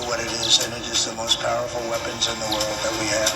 what it is, and it is the most powerful weapons in the world that we have.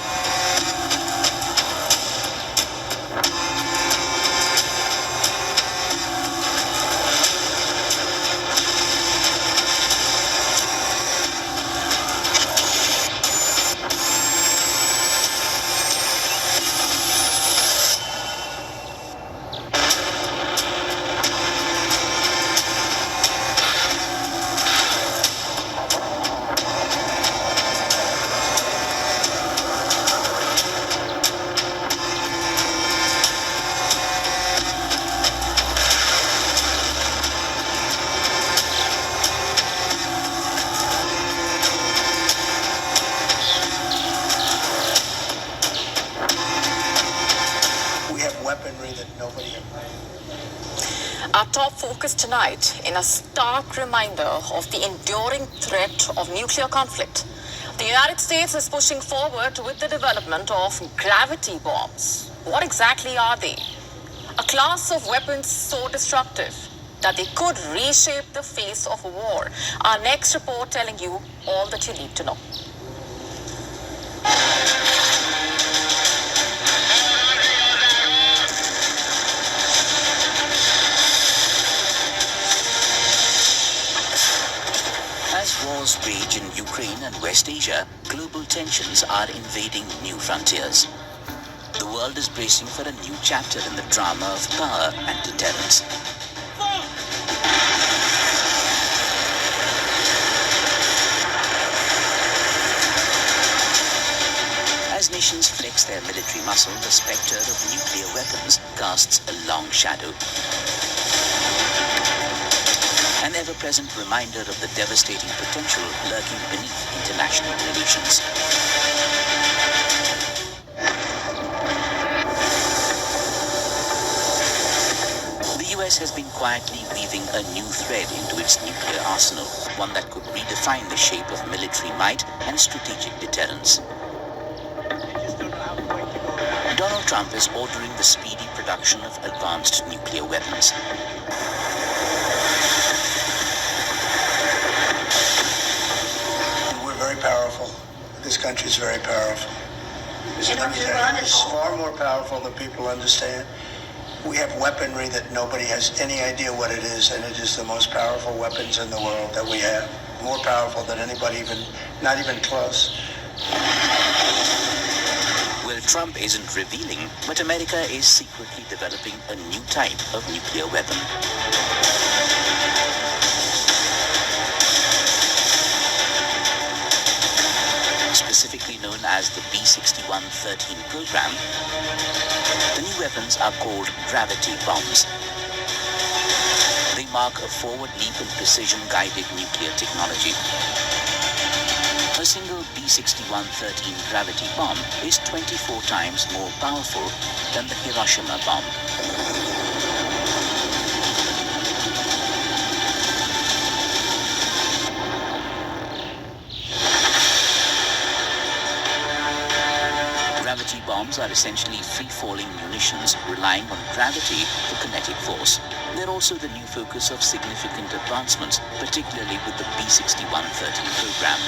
Weaponry that nobody. Our top focus tonight in a stark reminder of the enduring threat of nuclear conflict. The United States is pushing forward with the development of gravity bombs. What exactly are they? A class of weapons so destructive that they could reshape the face of war. Our next report telling you all that you need to know. As wars rage in Ukraine and West Asia, global tensions are invading new frontiers. The world is bracing for a new chapter in the drama of power and deterrence. As nations flex their military muscle, the spectre of nuclear weapons casts a long shadow. An ever-present reminder of the devastating potential lurking beneath international relations. The US has been quietly weaving a new thread into its nuclear arsenal, one that could redefine the shape of military might and strategic deterrence. Donald Trump is ordering the speedy production of advanced nuclear weapons. Powerful. This country is very powerful. It's far more powerful than people understand. We have weaponry that nobody has any idea what it is, and it is the most powerful weapons in the world that we have. More powerful than anybody not even close. Well, Trump isn't revealing, but America is secretly developing a new type of nuclear weapon. Specifically known as the P6113 program, the new weapons are called gravity bombs. They mark a forward leap in precision-guided nuclear technology. A single P6113 gravity bomb is 24 times more powerful than the Hiroshima bomb. Gravity bombs are essentially free-falling munitions relying on gravity for kinetic force. They're also the new focus of significant advancements, particularly with the P6113 program.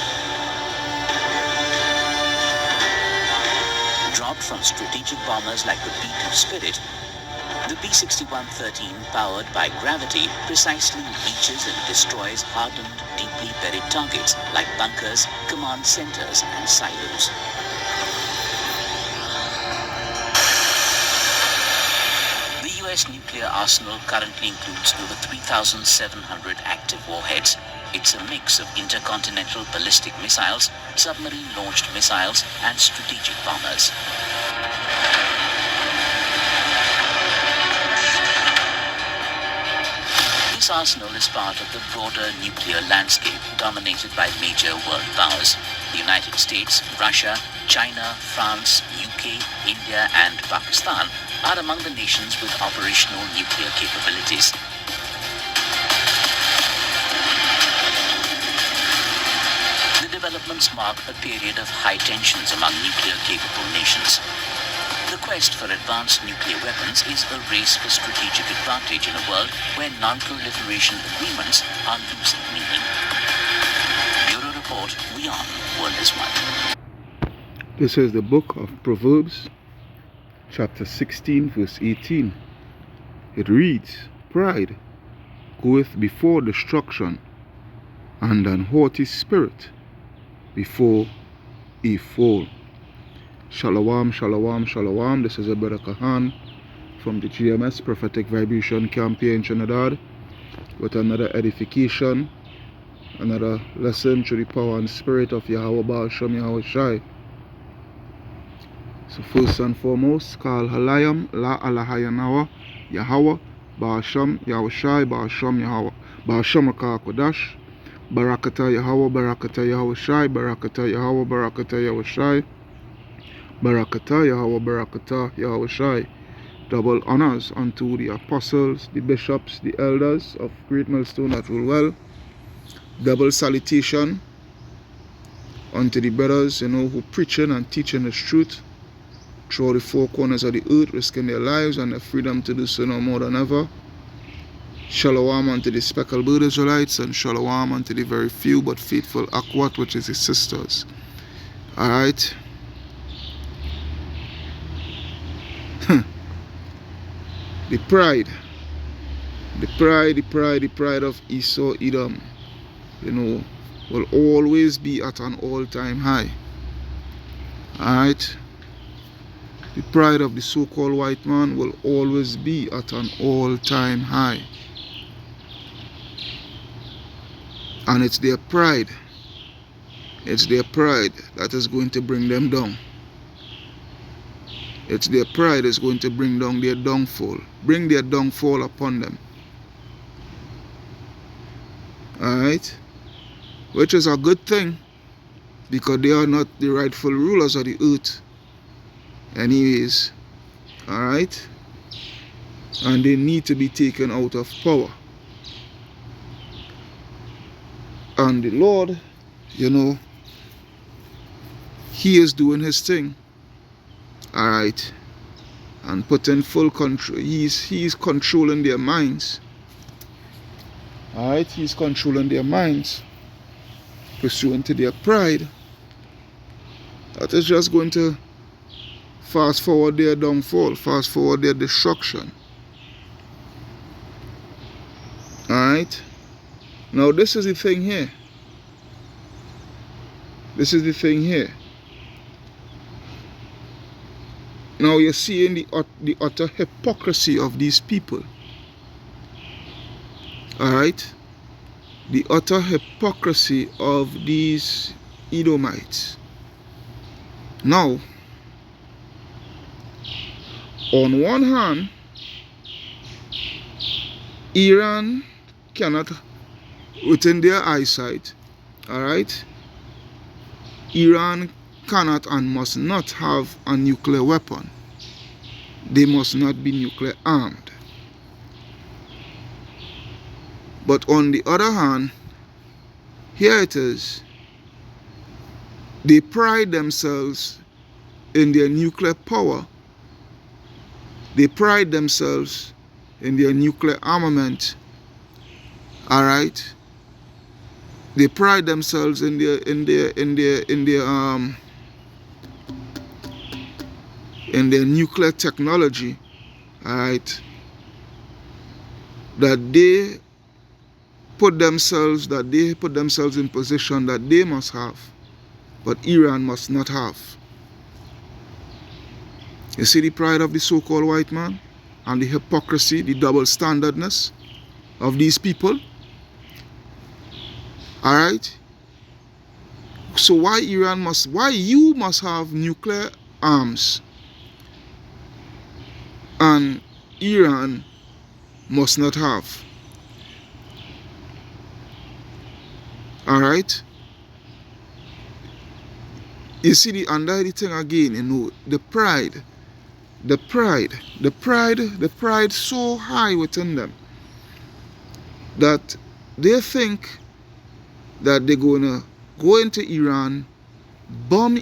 Dropped from strategic bombers like the P2 Spirit, the P6113, powered by gravity, precisely reaches and destroys hardened, deeply buried targets like bunkers, command centers, and silos. The US nuclear arsenal currently includes over 3,700 active warheads. It's a mix of intercontinental ballistic missiles, submarine-launched missiles, and strategic bombers. This arsenal is part of the broader nuclear landscape dominated by major world powers. The United States, Russia, China, France, UK, India, and Pakistan are among the nations with operational nuclear capabilities. The developments mark a period of high tensions among nuclear-capable nations. The quest for advanced nuclear weapons is a race for strategic advantage in a world where non-proliferation agreements are losing meaning. Bureau Report. beyond World is One. This is the book of Proverbs, chapter 16, verse 18. It reads, "Pride goeth before destruction, and an haughty spirit before a fall." Shalom, shalom, shalom. This is a brother Kahan from the GMS Prophetic Vibration Campaign Trinidad with another edification, another lesson through the power and spirit of Yahweh Baal Shem Yahweh Shai. So first and foremost, Kal Halayam La Alahayanawa Yahweh Baal Shem Yahweh Shai Baal Shem Yahweh Baal Shem Kodash Barakata Yahweh Barakata Yahweh Shai Barakata Yahweh Barakata Yahweh Shai Barakata Yahweh Barakata Yahweh Shai. Double honors unto the apostles, the bishops, the elders of Great Millstone that rule well. Double salutation unto the brothers, who preaching and teaching the truth throughout the four corners of the earth, risking their lives and their freedom to do so no more than ever. Shalom unto the speckled bird Israelites, and shalom unto the very few but faithful Akwat, which is his sisters. Alright. The pride of Esau, Edom, will always be at an all-time high. Alright? The pride of the so-called white man will always be at an all-time high. And it's their pride that is going to bring them down. It's their pride is going to bring down their downfall. Bring their downfall upon them. Alright? Which is a good thing, because they are not the rightful rulers of the earth. Anyways. Alright? And they need to be taken out of power. And the Lord, He is doing His thing. Alright, and putting full control. He's controlling their minds. Alright, He's controlling their minds, pursuant to their pride. That is just going to fast forward their downfall, fast forward their destruction. Alright, now this is the thing here. Now you're seeing the utter hypocrisy of these people. Alright? The utter hypocrisy of these Edomites. Now, on one hand, Iran cannot, within their eyesight, alright? Iran cannot and must not have a nuclear weapon. They must not be nuclear armed. But on the other hand, here it is. They pride themselves in their nuclear power. They pride themselves in their nuclear armament. Alright? They pride themselves in their nuclear technology, alright, that they put themselves in position that they must have, but Iran must not have. You see the pride of the so-called white man and the hypocrisy, the double standardness of these people. Alright? So why you must have nuclear arms and Iran must not have? Alright? You see the underlying thing again, the pride so high within them that they think that they're going to go into Iran, bomb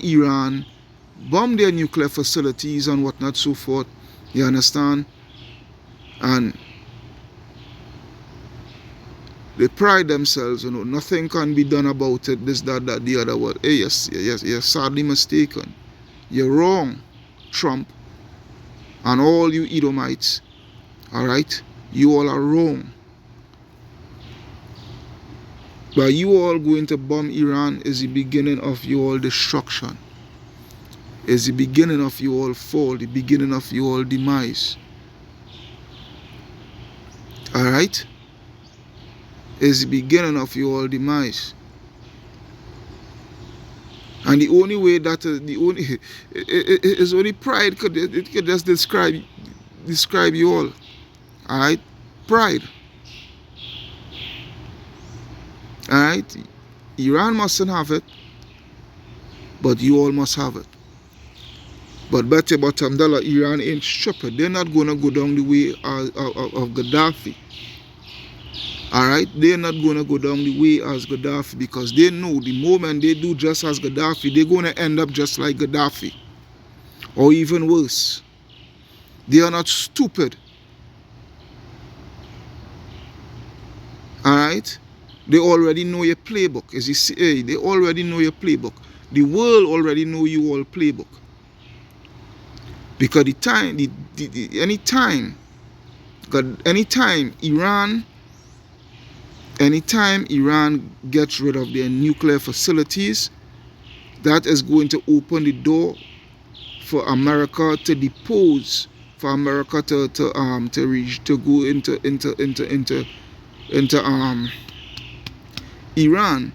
their nuclear facilities and whatnot, so forth. You understand? And They pride themselves, you know, nothing can be done about it, this, that, the other word. Hey, yes, you're sadly mistaken. You're wrong, Trump, and all you Edomites, all right? You all are wrong. But you all going to bomb Iran is the beginning of your destruction. Is the beginning of your fall, the beginning of your demise. All right? Is the beginning of your demise. And the only way that is only pride could just describe you all. All right? Pride. All right? Iran mustn't have it, but you all must have it. But bet your bottom dollar, Iran ain't stupid. They're not going to go down the way of Gaddafi. Alright? They're not going to go down the way as Gaddafi, because they know the moment they do just as Gaddafi, they're going to end up just like Gaddafi. Or even worse. They are not stupid. Alright? They already know your playbook. As you see, they already know your playbook. The world already know you all playbook. Because anytime Iran gets rid of their nuclear facilities, that is going to open the door for America to depose, for America to go into Iran,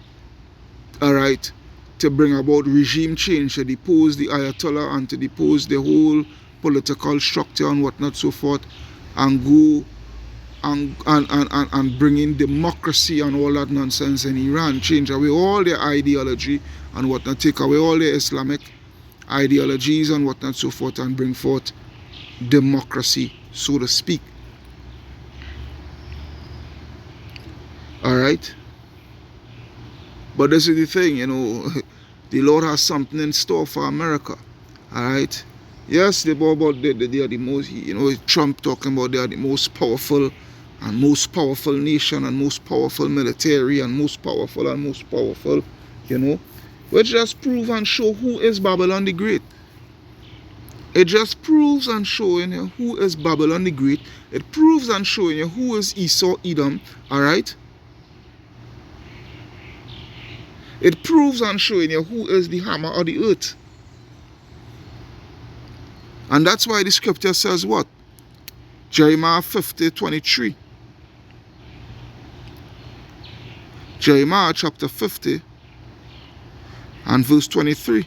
all right, to bring about regime change, to depose the Ayatollah and to depose the whole political structure and whatnot, so forth, and go and bring in democracy and all that nonsense in Iran, change away all their ideology and whatnot, take away all their Islamic ideologies and whatnot, so forth, and bring forth democracy, so to speak. All right? But this is the thing, you know, the Lord has something in store for America. All right? Yes, they are the most, you know, Trump talking about they are the most powerful nation and most powerful military and most powerful, you know. Which just prove and show who is Babylon the Great. It just proves and showing you who is Babylon the Great. It proves and showing you who is Esau, Edom, all right? It proves and showing you who is the hammer of the earth. And that's why the scripture says what? Jeremiah 50:23. Jeremiah chapter 50 and verse 23.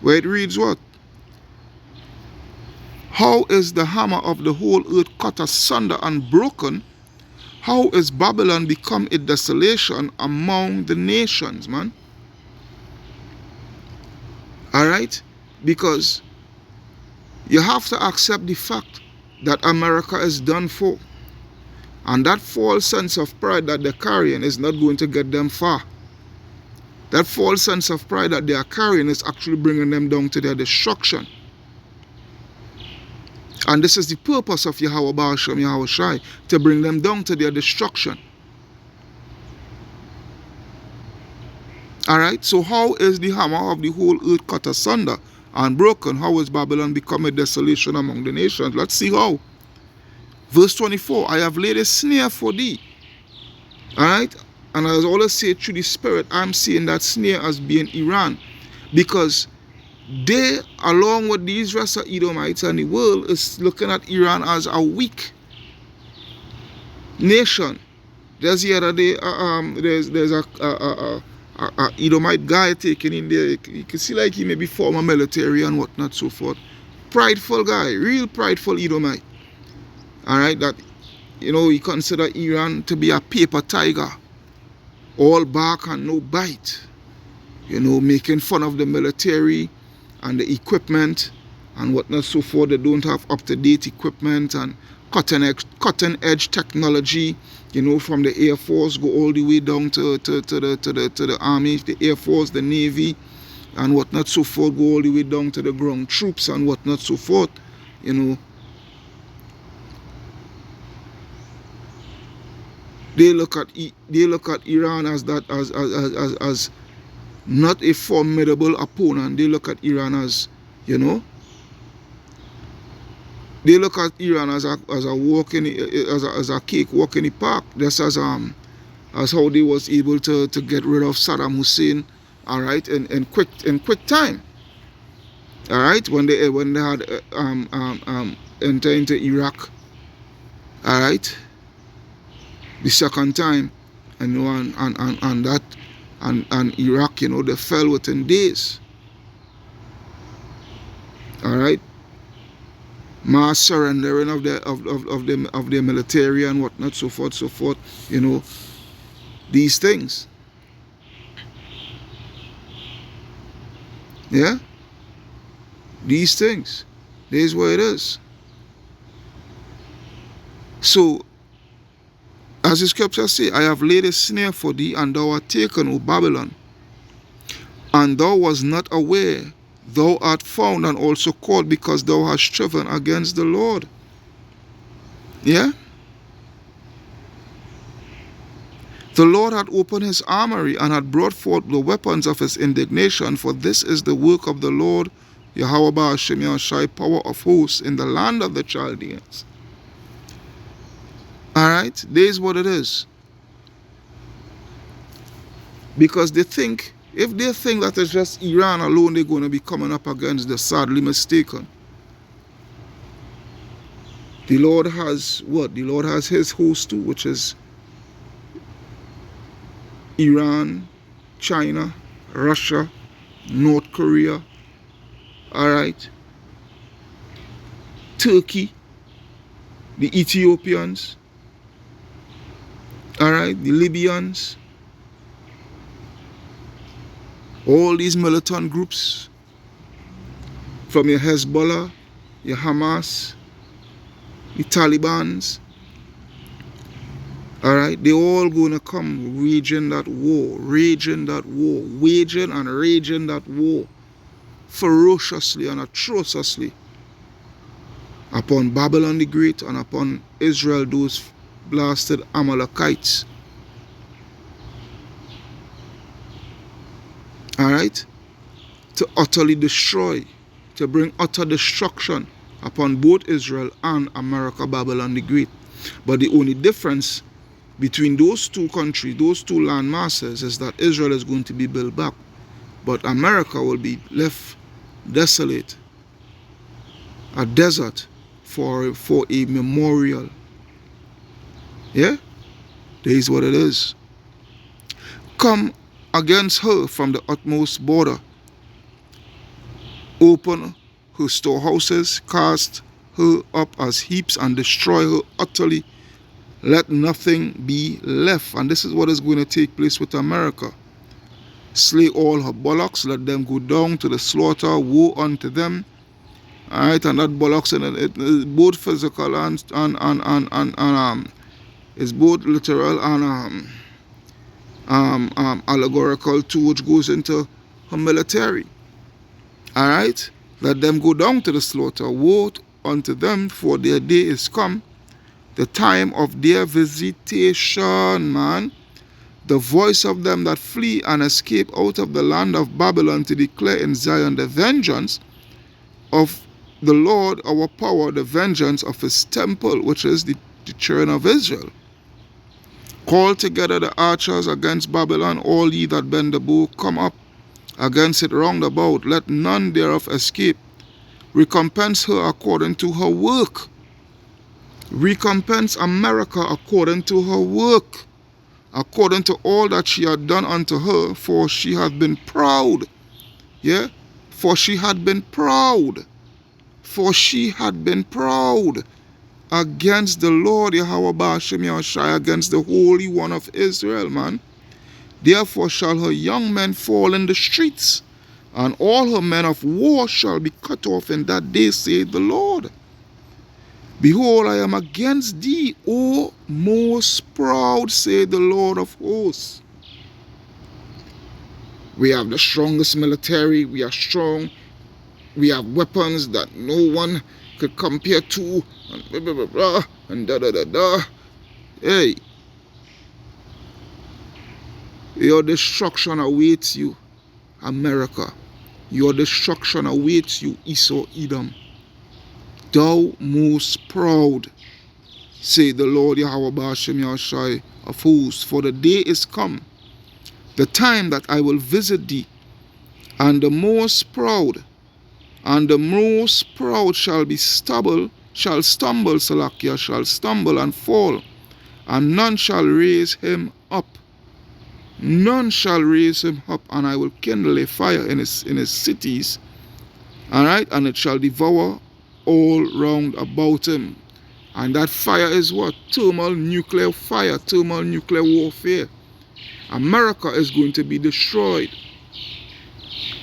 Where it reads what? How is the hammer of the whole earth cut asunder and broken? How is Babylon become a desolation among the nations, man? Alright? Because you have to accept the fact that America is done for. And that false sense of pride that they're carrying is not going to get them far. That false sense of pride that they are carrying is actually bringing them down to their destruction. And this is the purpose of Yahweh Ba'ashem, Yahweh Shai, to bring them down to their destruction. Alright, so how is the hammer of the whole earth cut asunder and broken? How is Babylon become a desolation among the nations? Let's see how. Verse 24, I have laid a snare for thee. Alright, and as I always say through the Spirit, I'm seeing that snare as being Iran. Because they, along with these rest of Edomites and the world, is looking at Iran as a weak nation. Just the other day, there's a Edomite guy taken in there. You can see like he may be former military and whatnot, so forth. Prideful guy, real prideful Edomite. Alright, that, you know, he consider Iran to be a paper tiger. All bark and no bite. You know, making fun of the military and the equipment and whatnot, so forth. They don't have up-to-date equipment and cutting-edge technology, you know, from the Air Force, go all the way down to the Army, the Air Force, the Navy, and whatnot, so forth, go all the way down to the ground troops and whatnot, so forth, you know. They look at Iran as not a formidable opponent. They look at Iran as, you know, they look at Iran as a walk in as a cake walk in the park. Just as how they was able to get rid of Saddam Hussein, all right, in quick time, all right, when they had entered into Iraq, all right, the second time, and you know, and Iraq, you know, they fell within days, all right. Mass surrendering of their military and whatnot, so forth, you know, these things. Yeah? These things. This is what it is. So, as the scripture say, I have laid a snare for thee, and thou art taken, O Babylon. And thou was not aware, thou art found and also caught, because thou hast striven against the Lord. Yeah? The Lord had opened his armory and had brought forth the weapons of his indignation, for this is the work of the Lord, Yahweh Ba'ashem Yahushai, power of hosts, in the land of the Chaldeans. Alright? This is what it is. Because they think, if they think that it's just Iran alone they're going to be coming up against, they're sadly mistaken. The Lord has what? The Lord has his host too, which is Iran, China, Russia, North Korea, alright, Turkey, the Ethiopians, alright, the Libyans, all these militant groups, from your Hezbollah, your Hamas, the Talibans, alright, they all gonna come waging that war, waging and raging that war ferociously and atrociously upon Babylon the Great and upon Israel, those blasted Amalekites. Alright, to utterly destroy, to bring utter destruction upon both Israel and America, Babylon the Great. But the only difference between those two countries, those two land masses, is that Israel is going to be built back, but America will be left desolate, a desert for a memorial. Yeah? That is what it is. Come against her from the utmost border. Open her storehouses, cast her up as heaps, and destroy her utterly. Let nothing be left. And this is what is going to take place with America. Slay all her bullocks, let them go down to the slaughter, woe unto them. Alright, and that bullocks, and it is both physical and it's both literal and allegorical too, which goes into her military. Alright, let them go down to the slaughter, woe unto them, for their day is come, the time of their visitation, man. The voice of them that flee and escape out of the land of Babylon, to declare in Zion the vengeance of the Lord our power, the vengeance of his temple, which is the children of Israel. Call together the archers against Babylon, all ye that bend the bow, come up against it round about, let none thereof escape. Recompense her according to her work. Recompense America according to her work, according to all that she had done unto her, for she hath been proud. Yeah? For she had been proud. For she had been proud against the Lord, Yahweh Ba'ashem Yahushai, against the Holy One of Israel, man. Therefore shall her young men fall in the streets, and all her men of war shall be cut off in that day, saith the Lord. Behold, I am against thee, O most proud, saith the Lord of hosts. We have the strongest military, we are strong, we have weapons that no one could compare to, and blah, blah, blah, blah, and da da da da. Hey, Your destruction awaits you, America. Your destruction awaits you, Esau, Edom. Thou most proud, say the Lord Yahweh Ba'ashem Yahushai of hosts, for the day is come, the time that I will visit thee, and the most proud shall stumble, Salakia, shall stumble and fall, and none shall raise him up. None shall raise him up, and I will kindle a fire in his cities, all right, and it shall devour all round about him. And that fire is what? Thermal nuclear fire, thermal nuclear warfare. America is going to be destroyed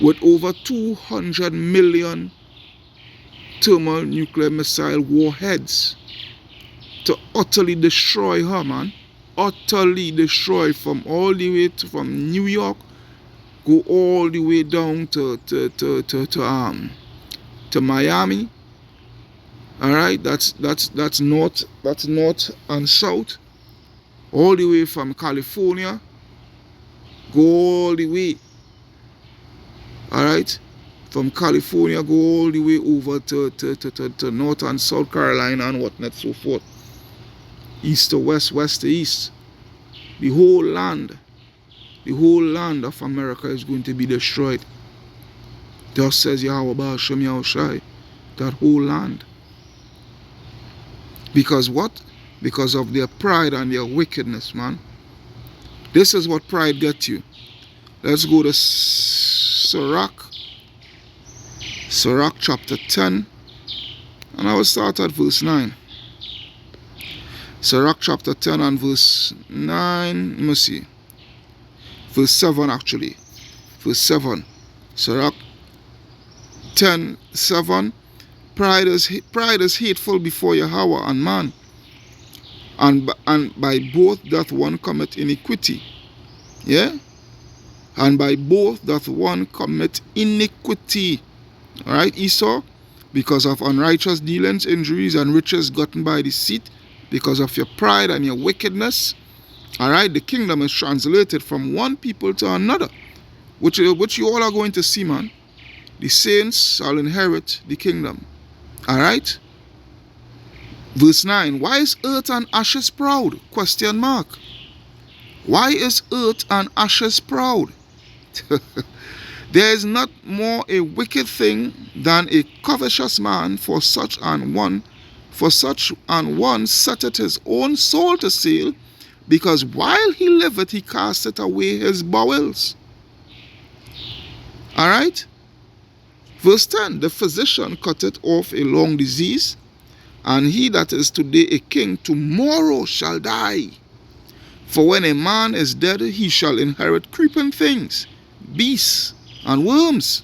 with over 200 million thermal nuclear missile warheads to utterly destroy her, man. Utterly destroy from all the way from New York, go all the way down to Miami. All right, that's north and south, all the way from California, go all the way. All right, from California, go all the way over to North and South Carolina and whatnot, so forth. East to west, west to east. The whole land of America is going to be destroyed. Thus says Yahweh Ba'ashem Yahushai, that whole land. Because what? Because of their pride and their wickedness, man. This is what pride gets you. Let's go to Sirach chapter 10, and I will start at verse 9. Sirach chapter 10 and verse 9, let me see. Verse 7 actually. Verse 7. Sirach 10, 7. Pride is hateful before Yahweh and man, and by both doth one commit iniquity. Yeah? And by both doth one commit iniquity. Alright, Esau? Because of unrighteous dealings, injuries, and riches gotten by deceit, because of your pride and your wickedness. Alright, the kingdom is translated from one people to another, which you all are going to see, man. The saints shall inherit the kingdom. Alright? Verse 9. Why is earth and ashes proud? Question mark. Why is earth and ashes proud? There is not more a wicked thing than a covetous man, for such an one setteth his own soul to sale, because while he liveth he casteth away his bowels. Alright? Verse 10. The physician cutteth off a long disease, and he that is today a king tomorrow shall die. For when a man is dead, he shall inherit creeping things, beasts, and worms.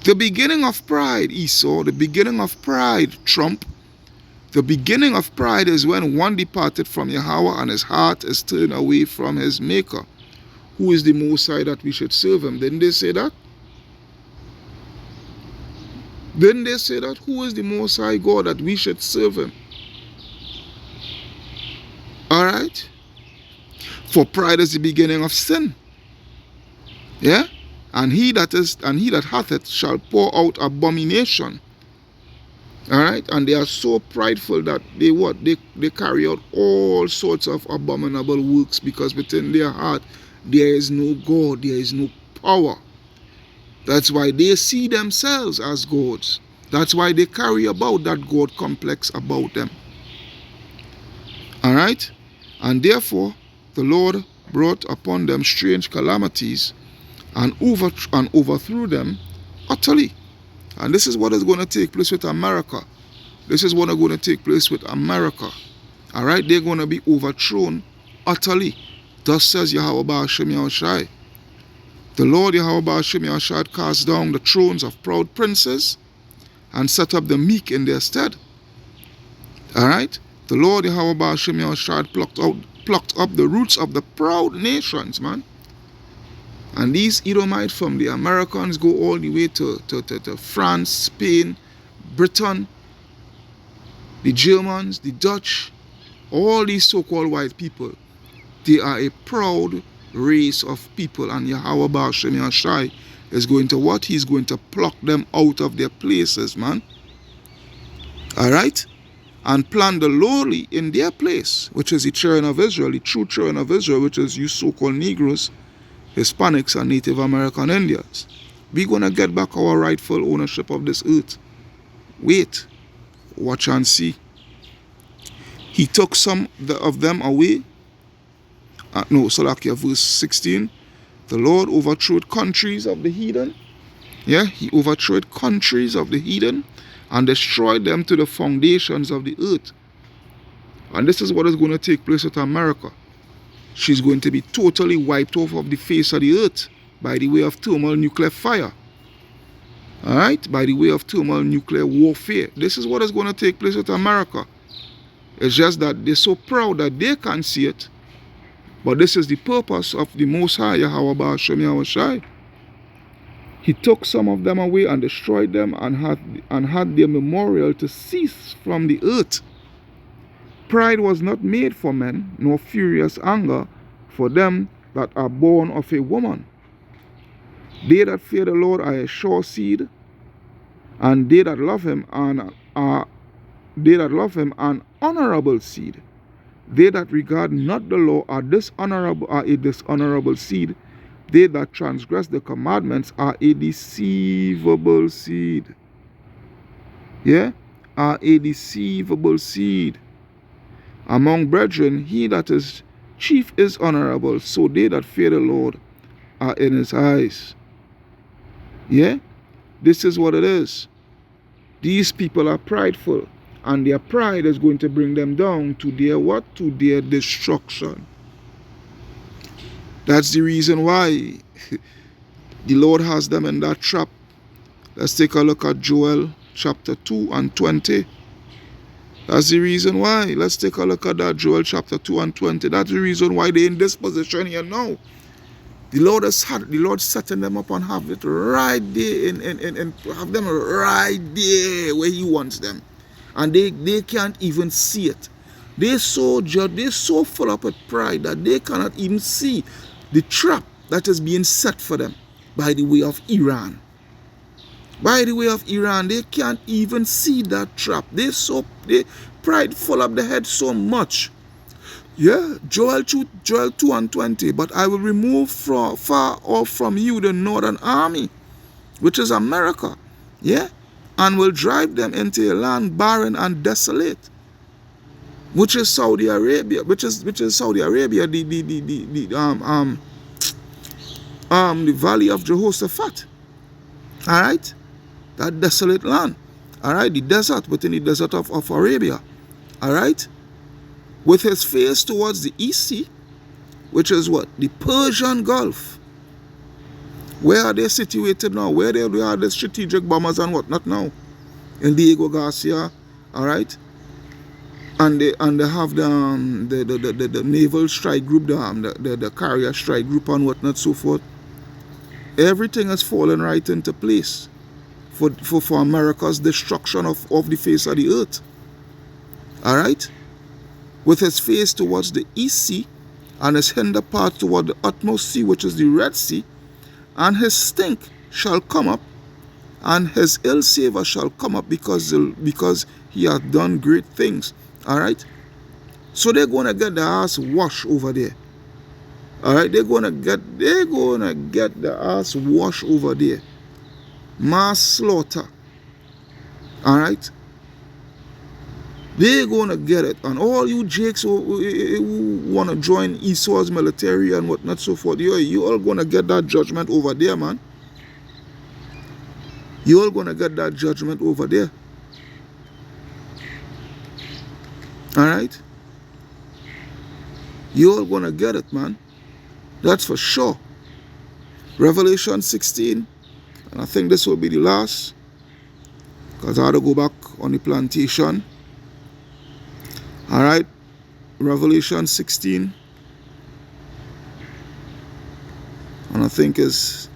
The beginning of pride, Esau, the beginning of pride, Trump, the beginning of pride is when one departed from Yahweh and his heart is turned away from his maker, who is the Most High, that we should serve him. Didn't they say that? Didn't they say that? Who is the Most High God, that we should serve him? Alright? For pride is the beginning of sin. Yeah? And he that hath it shall pour out abomination. Alright? And they are so prideful that they carry out all sorts of abominable works, because within their heart there is no God, there is no power. That's why they see themselves as gods. That's why they carry about that God complex about them. Alright? And therefore the Lord brought upon them strange calamities, and overthrew them utterly. And this is what is going to take place with America. This is what is going to take place with America. Alright? They're going to be overthrown utterly. Thus says Yahweh Ba'ashem Yahushai. The Lord Yahweh Ba'ashem Yahushai cast down the thrones of proud princes, and set up the meek in their stead. Alright? The Lord Yahweh Ba'ashem Yahushai plucked up the roots of the proud nations, man. And these Edomites from the Americans go all the way to France, Spain, Britain, the Germans, the Dutch, all these so-called white people. They are a proud race of people, and Yahweh Ba'ashem Yashai is going to what? He's going to pluck them out of their places, man. Alright? And plant the lowly in their place, which is the children of Israel, the true children of Israel, which is you so-called Negroes, Hispanics, and Native American Indians. We're going to get back our rightful ownership of this earth. Wait. Watch and see. He took some of them away. Salakia, verse 16. The Lord overthrew countries of the heathen. Yeah, he overthrew countries of the heathen and destroyed them to the foundations of the earth. And this is what is going to take place with America. She's going to be totally wiped off of the face of the earth by the way of thermal nuclear fire. Alright? By the way of thermal nuclear warfare. This is what is going to take place with America. It's just that they're so proud that they can't see it. But this is the purpose of the Most High, Yahweh Ba'ashem Yahushai. He took some of them away and destroyed them and had their memorial to cease from the earth. Pride was not made for men, nor furious anger for them that are born of a woman. They that fear the Lord are a sure seed, and they that love him an honorable seed. They that regard not the law are a dishonorable seed. They that transgress the commandments are a deceivable seed. Yeah? Are a deceivable seed. Among brethren, he that is chief is honorable, so they that fear the Lord are in his eyes. Yeah? This is what it is. These people are prideful, and their pride is going to bring them down to their what? To their destruction. That's the reason why the Lord has them in that trap. Let's take a look at Joel chapter 2 and 20. That's the reason why. Let's take a look at that, Joel chapter 2 and 20. That's the reason why they're in this position here now. The Lord setting them up and have it right there and have them right there where he wants them. And they can't even see it. They're so full up with pride that they cannot even see the trap that is being set for them by the way of Iran. By the way of Iran, they can't even see that trap. They pride full up the head so much. Yeah, Joel 2 and 20. But I will remove far off from you the northern army, which is America. Yeah, and will drive them into a land barren and desolate, which is Saudi Arabia, which is Saudi Arabia, the valley of Jehoshaphat. All right, that desolate land. All right, the desert, within the desert of Arabia. All right, with his face towards the East Sea, which is what? The Persian Gulf. Where are they situated now? Where they are the strategic bombers and whatnot now? In Diego Garcia, all right? And they have the naval strike group, the carrier strike group and whatnot, so forth. Everything has fallen right into place for America's destruction of the face of the earth. All right? With his face towards the East Sea and his hinder part toward the utmost sea, which is the Red Sea, and his stink shall come up, and his ill savor shall come up because he hath done great things. All right? So they're going to get the ass washed over there. All right? They're going to get the ass washed over there. Mass slaughter. All right? They're going to get it. And all you jakes who want to join Esau's military and whatnot, so forth, you all going to get that judgment over there, man. You all going to get that judgment over there. All right? You all going to get it, man. That's for sure. Revelation 16. And I think this will be the last, because I had to go back on the plantation. All right, Revelation 16, and I think it's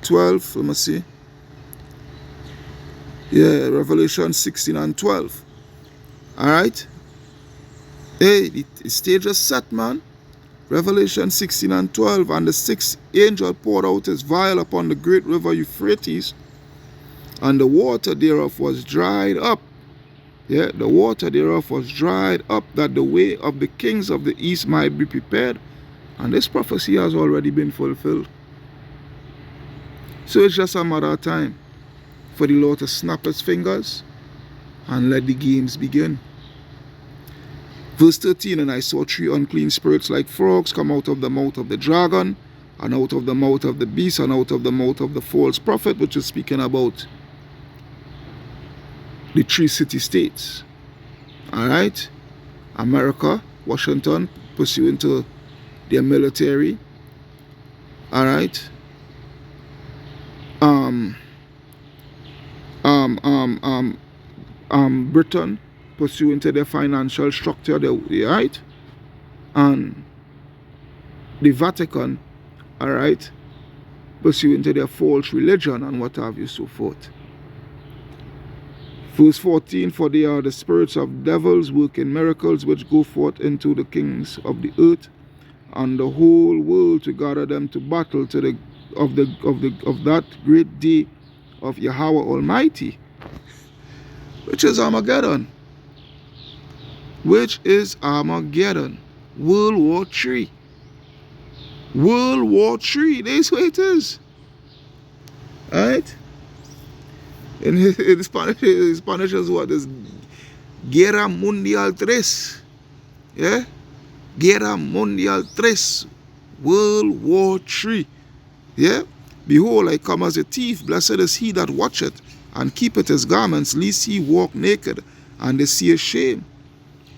12. Let me see. Yeah, Revelation 16 and 12. All right. Hey, the stage is set, man. Revelation 16 and 12. And the sixth angel poured out his vial upon the great river Euphrates, and the water thereof was dried up. Yeah, the water thereof was dried up, that the way of the kings of the east might be prepared. And this prophecy has already been fulfilled. So it's just a matter of time for the Lord to snap his fingers and let the games begin. Verse 13, and I saw 3 unclean spirits like frogs come out of the mouth of the dragon, and out of the mouth of the beast, and out of the mouth of the false prophet, which is speaking about the 3 city-states. Alright? America, Washington, pursuant to their military. Alright? Britain, pursuant to their financial structure, right? And the Vatican, alright, pursuant to their false religion and what have you, so forth. Verse 14, for they are the spirits of devils working miracles, which go forth into the kings of the earth and the whole world to gather them to battle to of that great day of Yahweh Almighty, which is Armageddon. Which is Armageddon. World War III. World War III. That's what it is. Alright? In Spanish is what is Guerra Mundial 3. Yeah? Guerra Mundial 3. World War III. Yeah? Behold, I come as a thief. Blessed is he that watcheth and keepeth his garments, lest he walk naked and they see a shame.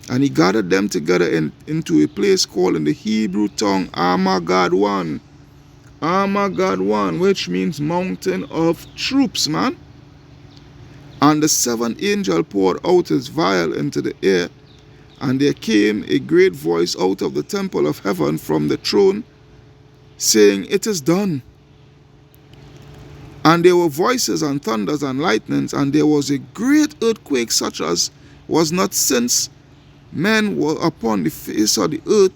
And he gathered them together into a place called in the Hebrew tongue Armageddon. Armageddon, which means mountain of troops, man. And the 7th angel poured out his vial into the air, and there came a great voice out of the temple of heaven from the throne, saying, It is done. And there were voices and thunders and lightnings, and there was a great earthquake such as was not since men were upon the face of the earth,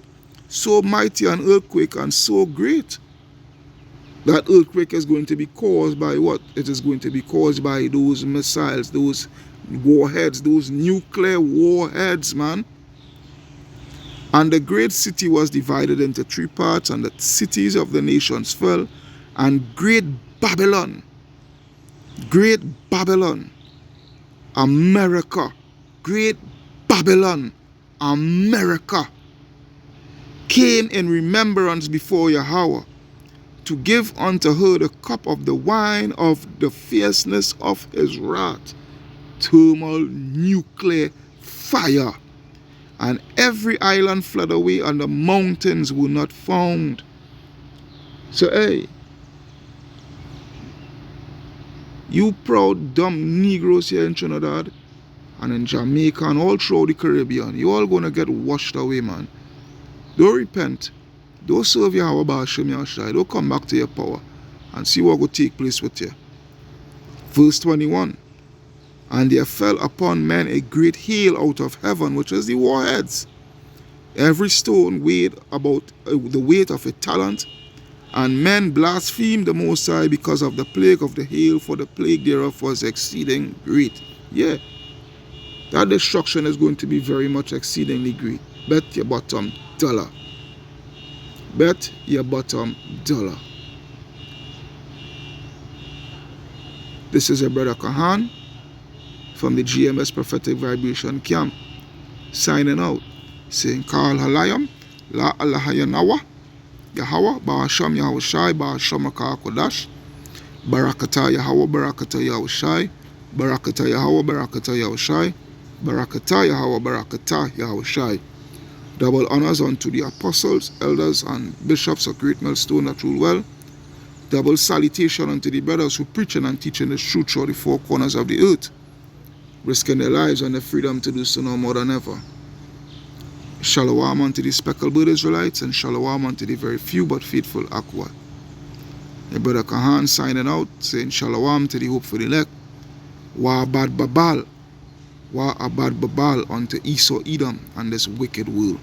so mighty an earthquake and so great. That earthquake is going to be caused by what? It is going to be caused by those missiles, those warheads, those nuclear warheads, man. And the great city was divided into 3 parts, and the cities of the nations fell, and great Babylon, America, great Babylon, America, came in remembrance before Yahweh, to give unto her the cup of the wine of the fierceness of his wrath, thermal nuclear fire. And every island fled away, and the mountains were not found. So, hey, you proud dumb Negroes here in Trinidad and in Jamaica and all throughout the Caribbean, you all gonna get washed away, man. Don't repent. Don't serve Yahweh Ba'ashem Yahshai. Don't come back to your power and see what will take place with you. Verse 21. And there fell upon men a great hail out of heaven, which is the warheads. Every stone weighed about the weight of a talent. And men blasphemed the Most High because of the plague of the hail, for the plague thereof was exceeding great. Yeah. That destruction is going to be very much exceedingly great. Bet your bottom dollar. Bet your bottom dollar. This is your brother Kahan from the GMS Prophetic Vibration Camp, signing out, saying Kal Halayam, La Alahayanawa, Yahweh, Ba'asham Yahushai, Ba'asham Kodash, Barakata Yahweh, Barakata Yahushai, Barakata Yahweh, Barakata Yahushai, Barakata Yahweh, Barakata Yahushai. Double honors unto the apostles, elders, and bishops of Great Millstone that rule well. Double salutation unto the brothers who preaching and teaching the truth through the 4 corners of the earth, risking their lives and their freedom to do so no more than ever. Shalom unto the speckled-bird Israelites, and shalom unto the very few but faithful Aqua. Your brother Kahan signing out, saying shalom to the hope for the elect. Wa abad babal unto Esau Edom and this wicked world.